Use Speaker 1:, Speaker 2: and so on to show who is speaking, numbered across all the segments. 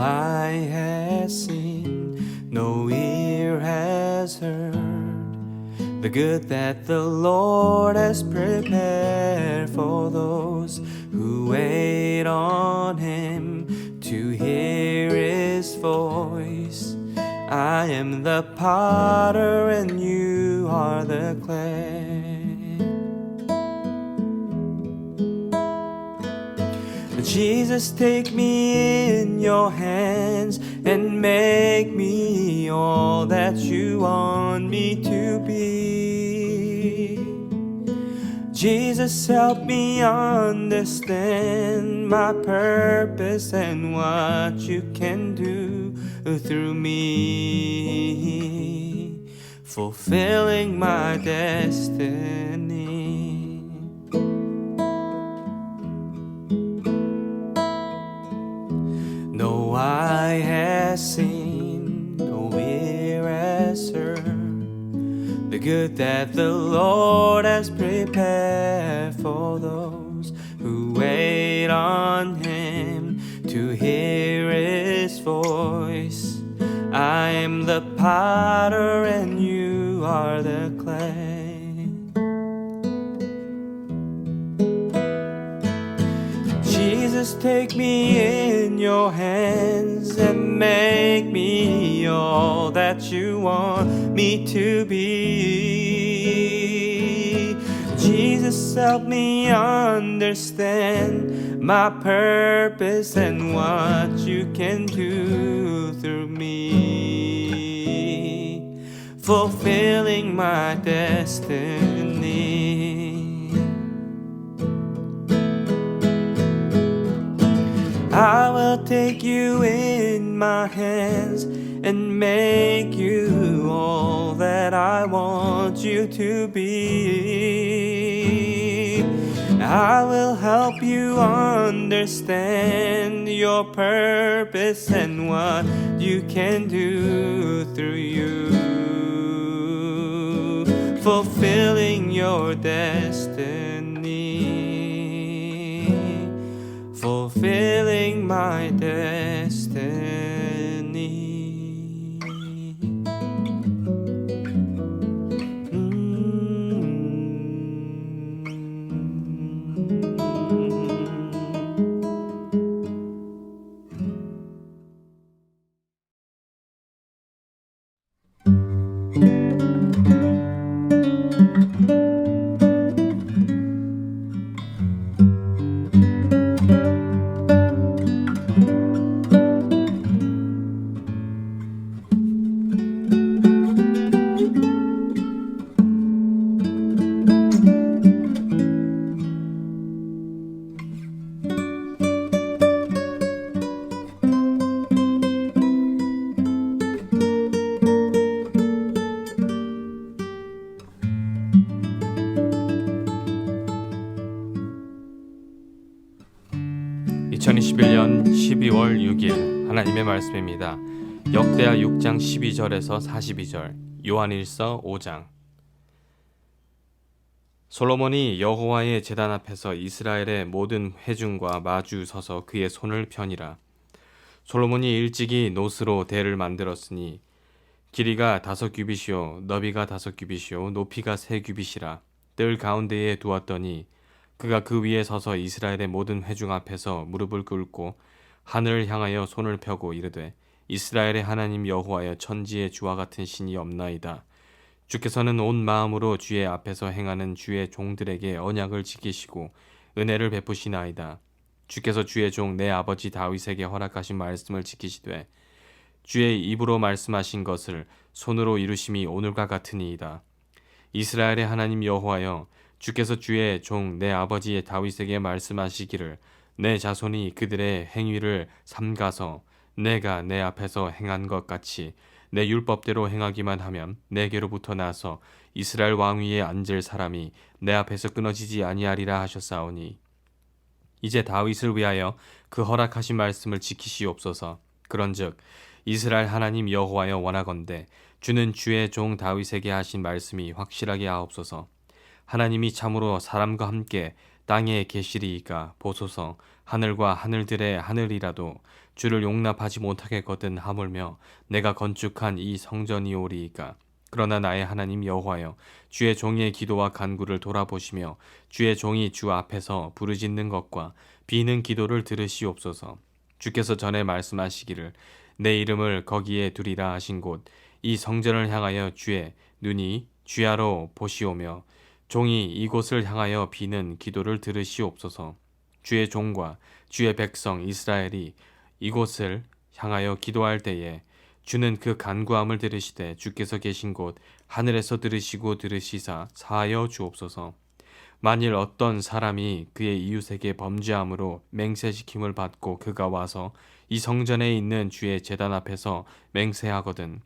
Speaker 1: eye has seen, no ear has heard the good that the Lord has prepared for those who wait on Him to hear His voice. I am the potter and you are the clay. Jesus, take me in your hands and make me all that you want me to be. Jesus, help me understand my purpose and what you can do through me, fulfilling my destiny. No eye has seen, no ear has heard the good that the Lord has prepared for those who wait on Him to hear His voice. I am the potter and you are the clay. Jesus, take me in your hands and make me all that you want me to be. Jesus, help me understand my purpose and what you can do through me, fulfilling my destiny. I will take you in my hands and make you all that I want you to be. I will help you understand your purpose and what you can do through you, fulfilling your destiny, fulfilling my destiny. (2021년 12월 6일) 하나님의 말씀입니다. 역대하 6장 12절에서 42절, 요한일서 5장. 솔로몬이 여호와의 제단 앞에서 이스라엘의 모든 회중과 마주 서서 그의 손을 펴니라. 솔로몬이 일찍이 노스로 대를 만들었으니 길이가 5규빗이요 너비가 5규빗이요 높이가 3규빗이라. 뜰 가운데에 두었더니 그가 그 위에 서서 이스라엘의 모든 회중 앞에서 무릎을 꿇고 하늘을 향하여 손을 펴고 이르되, 이스라엘의 하나님 여호와여, 천지의 주와 같은 신이 없나이다. 주께서는 온 마음으로 주의 앞에서 행하는 주의 종들에게 언약을 지키시고 은혜를 베푸시나이다. 주께서 주의 종 내 아버지 다윗에게 허락하신 말씀을 지키시되 주의 입으로 말씀하신 것을 손으로 이루심이 오늘과 같으니이다. 이스라엘의 하나님 여호와여, 주께서 주의 종 내 아버지의 다윗에게 말씀하시기를, 내 자손이 그들의 행위를 삼가서 내가 내 앞에서 행한 것 같이 내 율법대로 행하기만 하면 내게로부터 나서 이스라엘 왕위에 앉을 사람이 내 앞에서 끊어지지 아니하리라 하셨사오니, 이제 다윗을 위하여 그 허락하신 말씀을 지키시옵소서. 그런즉 이스라엘 하나님 여호와여, 원하건대 주는 주의 종 다윗에게 하신 말씀이 확실하게 하옵소서. 하나님이 참으로 사람과 함께 땅에 계시리이까 보소서. 하늘과 하늘들의 하늘이라도 주를 용납하지 못하겠거든 하물며 내가 건축한 이 성전이오리이까. 그러나 나의 하나님 여호와여, 주의 종의 기도와 간구를 돌아보시며 주의 종이 주 앞에서 부르짖는 것과 비는 기도를 들으시옵소서. 주께서 전에 말씀하시기를 내 이름을 거기에 두리라 하신 곳 이 성전을 향하여 주의 눈이 주야로 보시오며 종이 이곳을 향하여 비는 기도를 들으시옵소서. 주의 종과 주의 백성 이스라엘이 이곳을 향하여 기도할 때에 주는 그 간구함을 들으시되 주께서 계신 곳 하늘에서 들으시고 들으시사 사하여 주옵소서. 만일 어떤 사람이 그의 이웃에게 범죄함으로 맹세시킴을 받고 그가 와서 이 성전에 있는 주의 제단 앞에서 맹세하거든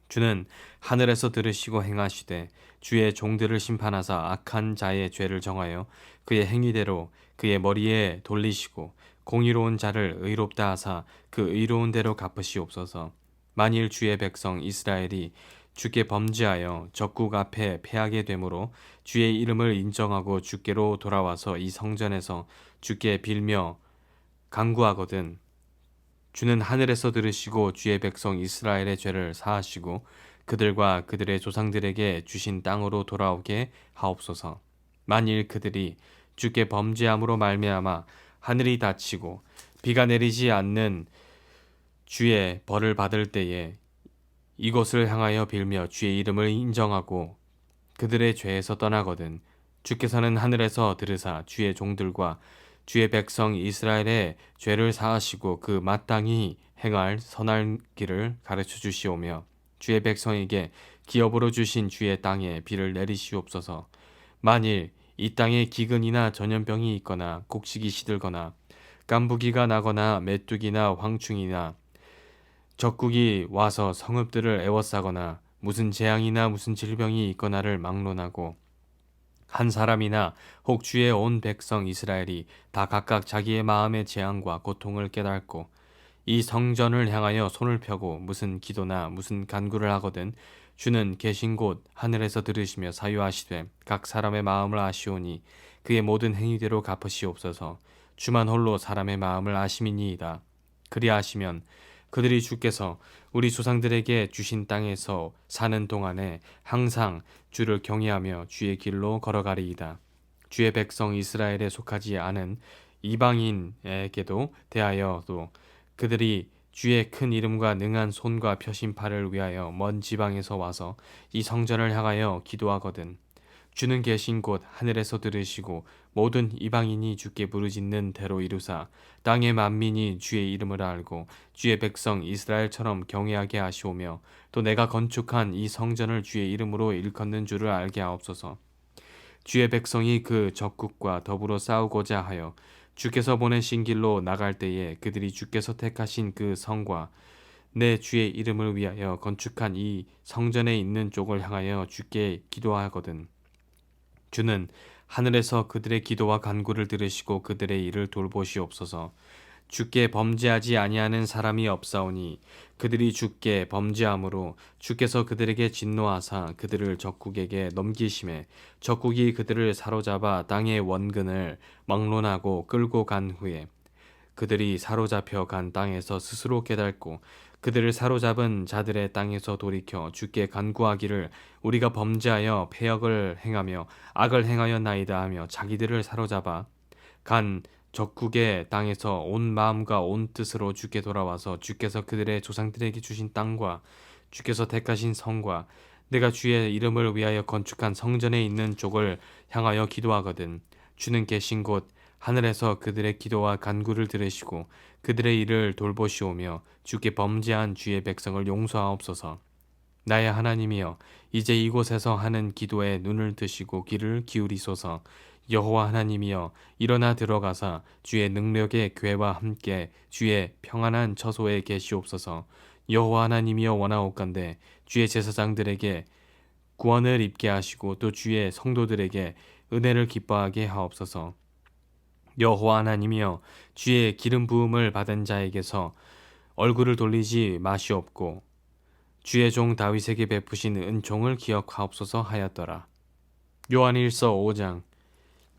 Speaker 1: 주는 하늘에서 들으시고 행하시되 주의 종들을 심판하사 악한 자의 죄를 정하여 그의 행위대로 그의 머리에 돌리시고 공의로운 자를 의롭다 하사 그 의로운 대로 갚으시옵소서. 만일 주의 백성 이스라엘이 주께 범죄하여 적국 앞에 패하게 되므로 주의 이름을 인정하고 주께로 돌아와서 이 성전에서 주께 빌며 간구하거든 주는 하늘에서 들으시고 주의 백성 이스라엘의 죄를 사하시고 그들과 그들의 조상들에게 주신 땅으로 돌아오게 하옵소서. 만일 그들이 주께 범죄함으로 말미암아 하늘이 닫히고 비가 내리지 않는 주의 벌을 받을 때에 이곳을 향하여 빌며 주의 이름을 인정하고 그들의 죄에서 떠나거든 주께서는 하늘에서 들으사 주의 종들과 주의 백성 이스라엘의 죄를 사하시고 그 마땅히 행할 선할 길을 가르쳐 주시오며 주의 백성에게 기업으로 주신 주의 땅에 비를 내리시옵소서. 만일 이 땅에 기근이나 전염병이 있거나 곡식이 시들거나 깐부기가 나거나 메뚜기나 황충이나 적국이 와서 성읍들을 애워싸거나 무슨 재앙이나 무슨 질병이 있거나를 막론하고 한 사람이나 혹 주의 온 백성 이스라엘이 다 각각 자기의 마음의 재앙과 고통을 깨닫고 이 성전을 향하여 손을 펴고 무슨 기도나 무슨 간구를 하거든 주는 계신 곳 하늘에서 들으시며 사유하시되 각 사람의 마음을 아시오니 그의 모든 행위대로 갚으시옵소서. 주만 홀로 사람의 마음을 아심이니이다. 그리하시면 그들이 주께서 우리 조상들에게 주신 땅에서 사는 동안에 항상 주를 경외하며 주의 길로 걸어가리이다. 주의 백성 이스라엘에 속하지 않은 이방인에게도 대하여도 그들이 주의 큰 이름과 능한 손과 펴신 팔을 위하여 먼 지방에서 와서 이 성전을 향하여 기도하거든 주는 계신 곳 하늘에서 들으시고 모든 이방인이 주께 부르짖는 대로 이루사 땅의 만민이 주의 이름을 알고 주의 백성 이스라엘처럼 경외하게 하시오며 또 내가 건축한 이 성전을 주의 이름으로 일컫는 줄을 알게 하옵소서. 주의 백성이 그 적국과 더불어 싸우고자 하여 주께서 보내신 길로 나갈 때에 그들이 주께서 택하신 그 성과 내 주의 이름을 위하여 건축한 이 성전에 있는 쪽을 향하여 주께 기도하거든 주는 하늘에서 그들의 기도와 간구를 들으시고 그들의 일을 돌보시옵소서. 주께 범죄하지 아니하는 사람이 없사오니 그들이 주께 범죄함으로 주께서 그들에게 진노하사 그들을 적국에게 넘기심에 적국이 그들을 사로잡아 땅의 원근을 막론하고 끌고 간 후에 그들이 사로잡혀 간 땅에서 스스로 깨닫고 그들을 사로잡은 자들의 땅에서 돌이켜 주께 간구하기를 우리가 범죄하여 패역을 행하며 악을 행하였나이다 하며 자기들을 사로잡아 간 적국의 땅에서 온 마음과 온 뜻으로 주께 돌아와서 주께서 그들의 조상들에게 주신 땅과 주께서 택하신 성과 내가 주의 이름을 위하여 건축한 성전에 있는 쪽을 향하여 기도하거든 주는 계신 곳 하늘에서 그들의 기도와 간구를 들으시고 그들의 일을 돌보시오며 주께 범죄한 주의 백성을 용서하옵소서. 나의 하나님이여 이제 이곳에서 하는 기도에 눈을 드시고 귀를 기울이소서. 여호와 하나님이여 일어나 들어가사 주의 능력의 궤와 함께 주의 평안한 처소에 계시옵소서. 여호와 하나님이여 원하옵건대 주의 제사장들에게 구원을 입게 하시고 또 주의 성도들에게 은혜를 기뻐하게 하옵소서. 여호와 하나님이여 주의 기름 부음을 받은 자에게서 얼굴을 돌리지 마시옵고 주의 종 다윗에게 베푸신 은총을 기억하옵소서 하였더라. 요한일서 5장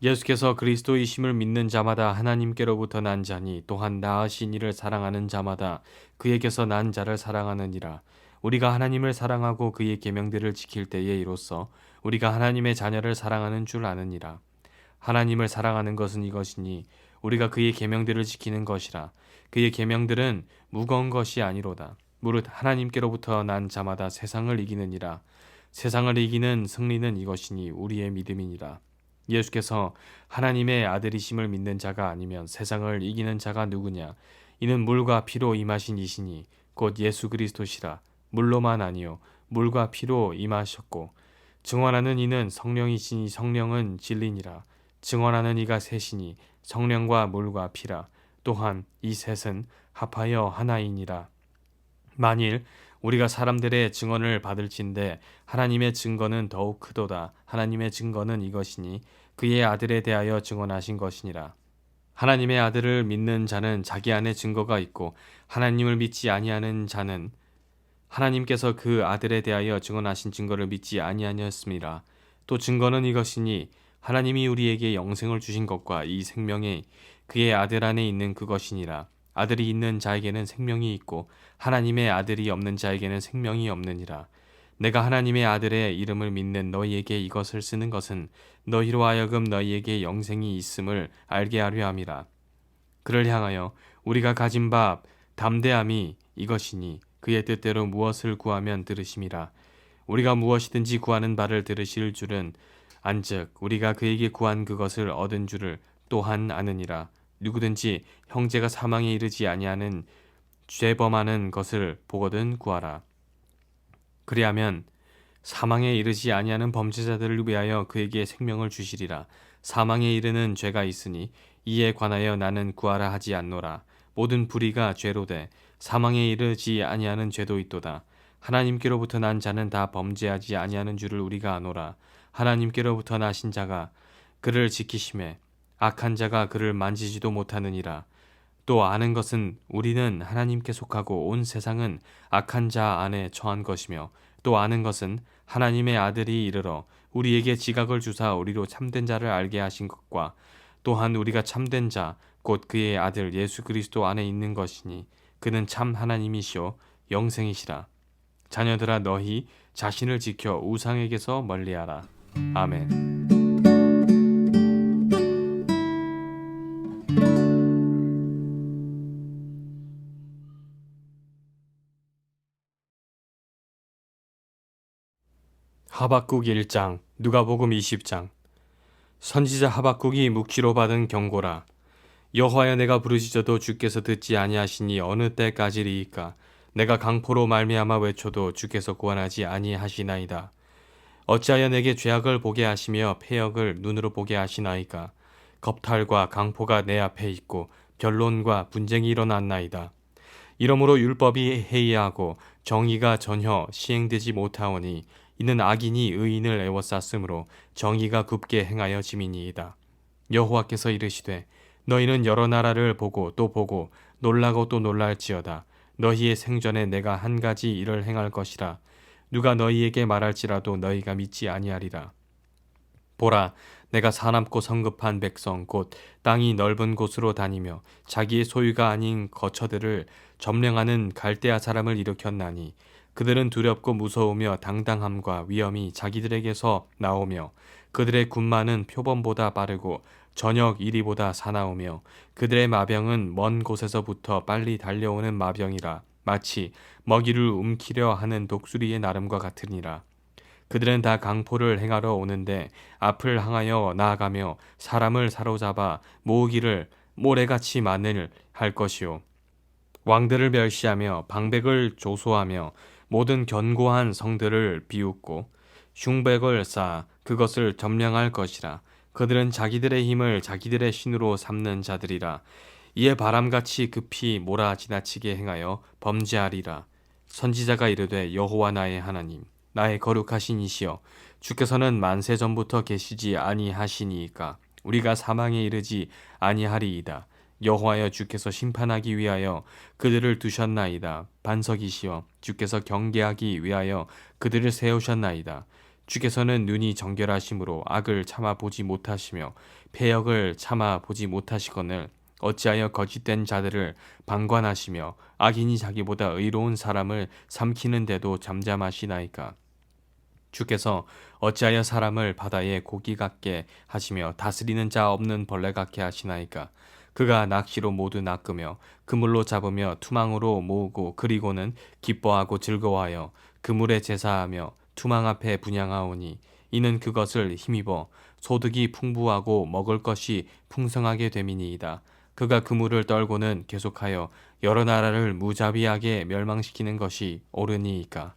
Speaker 1: 예수께서 그리스도이심을 믿는 자마다 하나님께로부터 난 자니 또한 낳으신 이를 사랑하는 자마다 그에게서 난 자를 사랑하느니라. 우리가 하나님을 사랑하고 그의 계명들을 지킬 때에 이로써 우리가 하나님의 자녀를 사랑하는 줄 아느니라. 하나님을 사랑하는 것은 이것이니 우리가 그의 계명들을 지키는 것이라. 그의 계명들은 무거운 것이 아니로다. 무릇 하나님께로부터 난 자마다 세상을 이기느니라. 세상을 이기는 승리는 이것이니 우리의 믿음이니라. 예수께서 하나님의 아들이심을 믿는 자가 아니면 세상을 이기는 자가 누구냐? 이는 물과 피로 임하신 이시니 곧 예수 그리스도시라. 물로만 아니요 물과 피로 임하셨고 증언하는 이는 성령이시니 성령은 진리니라. 증언하는 이가 셋이니 성령과 물과 피라. 또한 이 셋은 합하여 하나이니라. 만일 우리가 사람들의 증언을 받을진대 하나님의 증거는 더욱 크도다. 하나님의 증거는 이것이니 그의 아들에 대하여 증언하신 것이니라. 하나님의 아들을 믿는 자는 자기 안에 증거가 있고 하나님을 믿지 아니하는 자는 하나님께서 그 아들에 대하여 증언하신 증거를 믿지 아니하였습니다. 또 증거는 이것이니 하나님이 우리에게 영생을 주신 것과 이 생명이 그의 아들 안에 있는 그것이니라. 아들이 있는 자에게는 생명이 있고 하나님의 아들이 없는 자에게는 생명이 없느니라. 내가 하나님의 아들의 이름을 믿는 너희에게 이것을 쓰는 것은 너희로 하여금 너희에게 영생이 있음을 알게 하려 함이라. 그를 향하여 우리가 가진 바 담대함이 이것이니 그의 뜻대로 무엇을 구하면 들으심이라. 우리가 무엇이든지 구하는 바를 들으실 줄은 안즉 우리가 그에게 구한 그것을 얻은 줄을 또한 아느니라. 누구든지 형제가 사망에 이르지 아니하는 죄범하는 것을 보거든 구하라. 그리하면 사망에 이르지 아니하는 범죄자들을 위하여 그에게 생명을 주시리라. 사망에 이르는 죄가 있으니 이에 관하여 나는 구하라 하지 않노라. 모든 불의가 죄로되 사망에 이르지 아니하는 죄도 있도다. 하나님께로부터 난 자는 다 범죄하지 아니하는 줄을 우리가 아노라. 하나님께로부터 나신 자가 그를 지키심에 악한 자가 그를 만지지도 못하느니라. 또 아는 것은 우리는 하나님께 속하고 온 세상은 악한 자 안에 처한 것이며 또 아는 것은 하나님의 아들이 이르러 우리에게 지각을 주사 우리로 참된 자를 알게 하신 것과 또한 우리가 참된 자 곧 그의 아들 예수 그리스도 안에 있는 것이니 그는 참 하나님이시오 영생이시라. 자녀들아 너희 자신을 지켜 우상에게서 멀리하라. 아멘. 하박국 1장, 누가복음 20장. 선지자 하박국이 묵시로 받은 경고라. 여호와여 내가 부르짖어도 주께서 듣지 아니하시니 어느 때까지리이까. 내가 강포로 말미암아 외쳐도 주께서 구원하지 아니하시나이다. 어찌하여 내게 죄악을 보게 하시며 패역을 눈으로 보게 하시나이까. 겁탈과 강포가 내 앞에 있고 변론과 분쟁이 일어났나이다. 이러므로 율법이 해이하고 정의가 전혀 시행되지 못하오니 이는 악인이 의인을 애워쌌으므로 정의가 굽게 행하여 짐이니이다. 여호와께서 이르시되 너희는 여러 나라를 보고 또 보고 놀라고 또 놀랄지어다. 너희의 생전에 내가 한 가지 일을 행할 것이라. 누가 너희에게 말할지라도 너희가 믿지 아니하리라. 보라, 내가 사납고 성급한 백성 곧 땅이 넓은 곳으로 다니며 자기의 소유가 아닌 거처들을 점령하는 갈대아 사람을 일으켰나니 그들은 두렵고 무서우며 당당함과 위엄이 자기들에게서 나오며 그들의 군마는 표범보다 빠르고 저녁 이리보다 사나우며 그들의 마병은 먼 곳에서부터 빨리 달려오는 마병이라. 마치 먹이를 움키려 하는 독수리의 나름과 같으니라. 그들은 다 강포를 행하러 오는데 앞을 향하여 나아가며 사람을 사로잡아 모으기를 모래같이 만을 할 것이요. 왕들을 멸시하며 방백을 조소하며 모든 견고한 성들을 비웃고 흉백을 쌓아 그것을 점령할 것이라. 그들은 자기들의 힘을 자기들의 신으로 삼는 자들이라. 이에 바람같이 급히 몰아 지나치게 행하여 범죄하리라. 선지자가 이르되 여호와 나의 하나님 나의 거룩하신 이시여 주께서는 만세 전부터 계시지 아니하시니이까 우리가 사망에 이르지 아니하리이다. 여호와여 주께서 심판하기 위하여 그들을 두셨나이다. 반석이시여 주께서 경계하기 위하여 그들을 세우셨나이다. 주께서는 눈이 정결하심으로 악을 참아 보지 못하시며 패역을 참아 보지 못하시거늘 어찌하여 거짓된 자들을 방관하시며 악인이 자기보다 의로운 사람을 삼키는데도 잠잠하시나이까. 주께서 어찌하여 사람을 바다의 고기 같게 하시며 다스리는 자 없는 벌레 같게 하시나이까. 그가 낚시로 모두 낚으며 그물로 잡으며 투망으로 모으고 그리고는 기뻐하고 즐거워하여 그물에 제사하며 투망 앞에 분향하오니 이는 그것을 힘입어 소득이 풍부하고 먹을 것이 풍성하게 됨이니이다. 그가 그물을 떨고는 계속하여 여러 나라를 무자비하게 멸망시키는 것이 옳으니이까.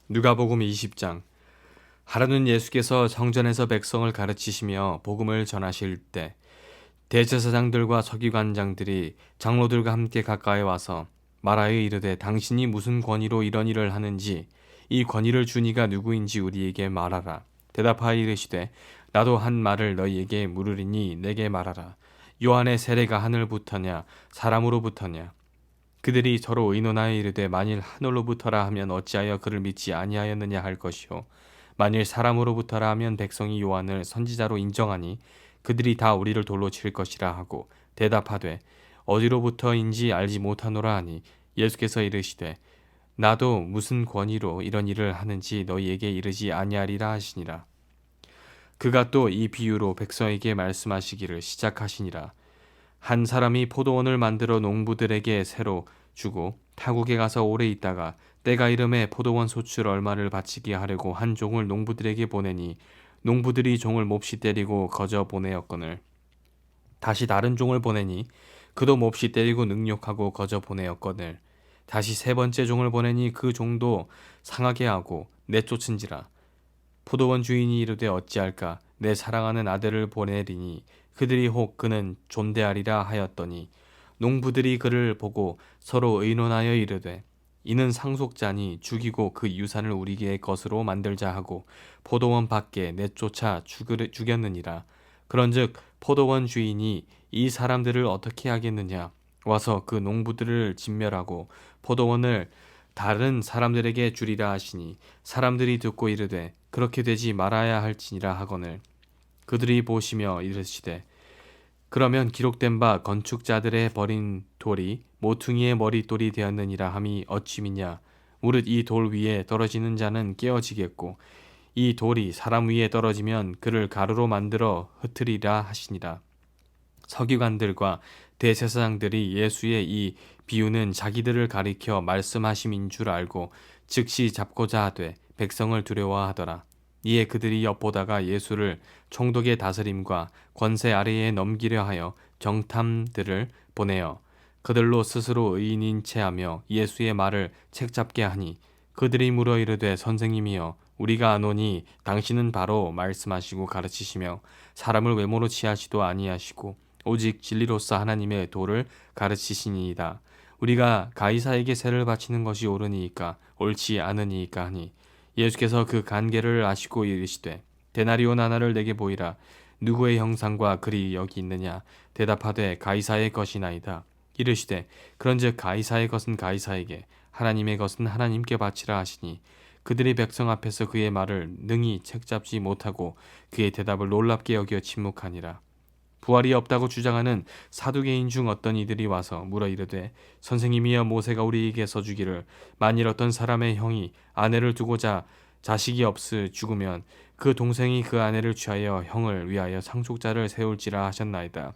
Speaker 1: 누가복음 20장. 하루는 예수께서 성전에서 백성을 가르치시며 복음을 전하실 때 대제사장들과 서기관장들이 장로들과 함께 가까이 와서 말하여 이르되 당신이 무슨 권위로 이런 일을 하는지 이 권위를 준 이가 누구인지 우리에게 말하라. 대답하여 이르시되 나도 한 말을 너희에게 물으리니 내게 말하라. 요한의 세례가 하늘부터냐 사람으로부터냐. 그들이 서로 의논하여 이르되 만일 하늘로부터라 하면 어찌하여 그를 믿지 아니하였느냐 할 것이요 만일 사람으로부터라 하면 백성이 요한을 선지자로 인정하니 그들이 다 우리를 돌로 칠 것이라 하고 대답하되 어디로부터인지 알지 못하노라 하니 예수께서 이르시되 나도 무슨 권위로 이런 일을 하는지 너희에게 이르지 아니하리라 하시니라. 그가 또 이 비유로 백성에게 말씀하시기를 시작하시니라. 한 사람이 포도원을 만들어 농부들에게 새로 주고 타국에 가서 오래 있다가 때가 이름에 포도원 소출 얼마를 바치게 하려고 한 종을 농부들에게 보내니 농부들이 종을 몹시 때리고 거저 보내었거늘 다시 다른 종을 보내니 그도 몹시 때리고 능욕하고 거저 보내었거늘 다시 세 번째 종을 보내니 그 종도 상하게 하고 내쫓은지라. 포도원 주인이 이르되 어찌할까 내 사랑하는 아들을 보내리니 그들이 혹 그는 존대하리라 하였더니 농부들이 그를 보고 서로 의논하여 이르되 이는 상속자니 죽이고 그 유산을 우리의 것으로 만들자 하고 포도원 밖에 내쫓아 죽였느니라. 그런즉 포도원 주인이 이 사람들을 어떻게 하겠느냐 와서 그 농부들을 진멸하고 포도원을 다른 사람들에게 주리라 하시니 사람들이 듣고 이르되 그렇게 되지 말아야 할지니라 하거늘 그들이 보시며 이르시되 그러면 기록된 바 건축자들의 버린 돌이 모퉁이의 머릿돌이 되었느니라 함이 어찌 믿냐. 무릇 이 돌 위에 떨어지는 자는 깨어지겠고 이 돌이 사람 위에 떨어지면 그를 가루로 만들어 흩으리라 하시니라. 서기관들과 대제사장들이 예수의 이 비유는 자기들을 가리켜 말씀하심인 줄 알고 즉시 잡고자 하되 백성을 두려워하더라. 이에 그들이 엿보다가 예수를 총독의 다스림과 권세 아래에 넘기려 하여 정탐들을 보내어 그들로 스스로 의인인 체하며 예수의 말을 책잡게 하니 그들이 물어 이르되 선생님이여 우리가 아노니 당신은 바로 말씀하시고 가르치시며 사람을 외모로 취하시도 아니하시고 오직 진리로서 하나님의 도를 가르치시니이다. 우리가 가이사에게 세를 바치는 것이 옳으니이까 옳지 않으니이까 하니 예수께서 그 간계를 아시고 이르시되 데나리온 하나를 내게 보이라. 누구의 형상과 글이 여기 있느냐. 대답하되 가이사의 것이나이다. 이르시되 그런즉 가이사의 것은 가이사에게 하나님의 것은 하나님께 바치라 하시니 그들이 백성 앞에서 그의 말을 능히 책잡지 못하고 그의 대답을 놀랍게 여겨 침묵하니라. 부활이 없다고 주장하는 사두개인 중 어떤 이들이 와서 물어 이르되 선생님이여 모세가 우리에게 써주기를 만일 어떤 사람의 형이 아내를 두고자 자식이 없으 죽으면 그 동생이 그 아내를 취하여 형을 위하여 상속자를 세울지라 하셨나이다.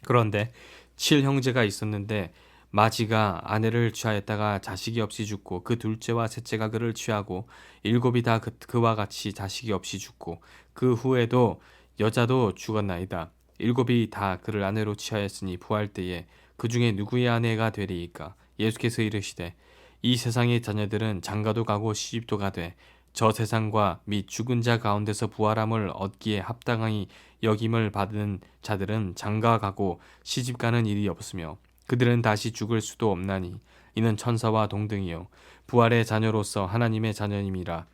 Speaker 1: 그런데 7형제가 있었는데 마지가 아내를 취하였다가 자식이 없이 죽고 그 둘째와 셋째가 그를 취하고 7이 다 그와 같이 자식이 없이 죽고 그 후에도 여자도 죽었나이다. 7이 다 그를 아내로 취하였으니 부활 때에 그 중에 누구의 아내가 되리이까. 예수께서 이르시되 이 세상의 자녀들은 장가도 가고 시집도 가되 저 세상과 및 죽은 자 가운데서 부활함을 얻기에 합당하니 여김을 받은 자들은 장가 가고 시집 가는 일이 없으며 그들은 다시 죽을 수도 없나니 이는 천사와 동등이요 부활의 자녀로서 하나님의 자녀임이라.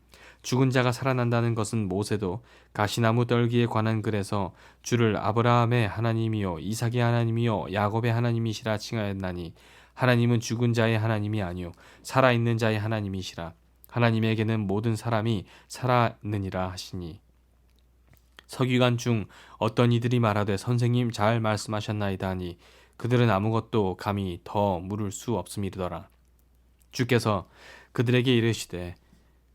Speaker 1: 죽은 자가 살아난다는 것은 모세도 가시나무 떨기에 관한 글에서 주를 아브라함의 하나님이요 이삭의 하나님이요 야곱의 하나님이시라 칭하였나니 하나님은 죽은 자의 하나님이 아니요 살아있는 자의 하나님이시라. 하나님에게는 모든 사람이 살았느니라 하시니 서기관 중 어떤 이들이 말하되 선생님 잘 말씀하셨나이다 하니 그들은 아무것도 감히 더 물을 수 없음이더라. 주께서 그들에게 이르시되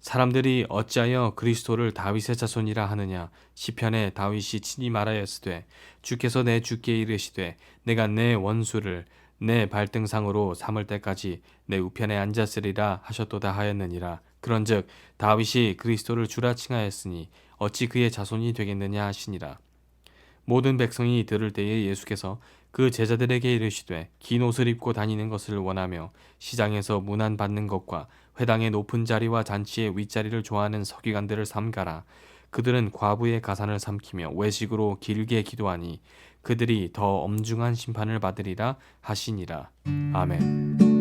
Speaker 1: 사람들이 어찌하여 그리스도를 다윗의 자손이라 하느냐. 시편에 다윗이 친히 말하였으되 주께서 내 주께 이르시되 내가 내 원수를 내 발등상으로 삼을 때까지 내 우편에 앉았으리라 하셨도다 하였느니라. 그런즉 다윗이 그리스도를 주라 칭하였으니 어찌 그의 자손이 되겠느냐 하시니라. 모든 백성이 들을 때에 예수께서 그 제자들에게 이르시되 긴 옷을 입고 다니는 것을 원하며 시장에서 문안 받는 것과 회당의 높은 자리와 잔치의 윗자리를 좋아하는 서기관들을 삼가라. 그들은 과부의 가산을 삼키며 외식으로 길게 기도하니 그들이 더 엄중한 심판을 받으리라 하시니라. 아멘.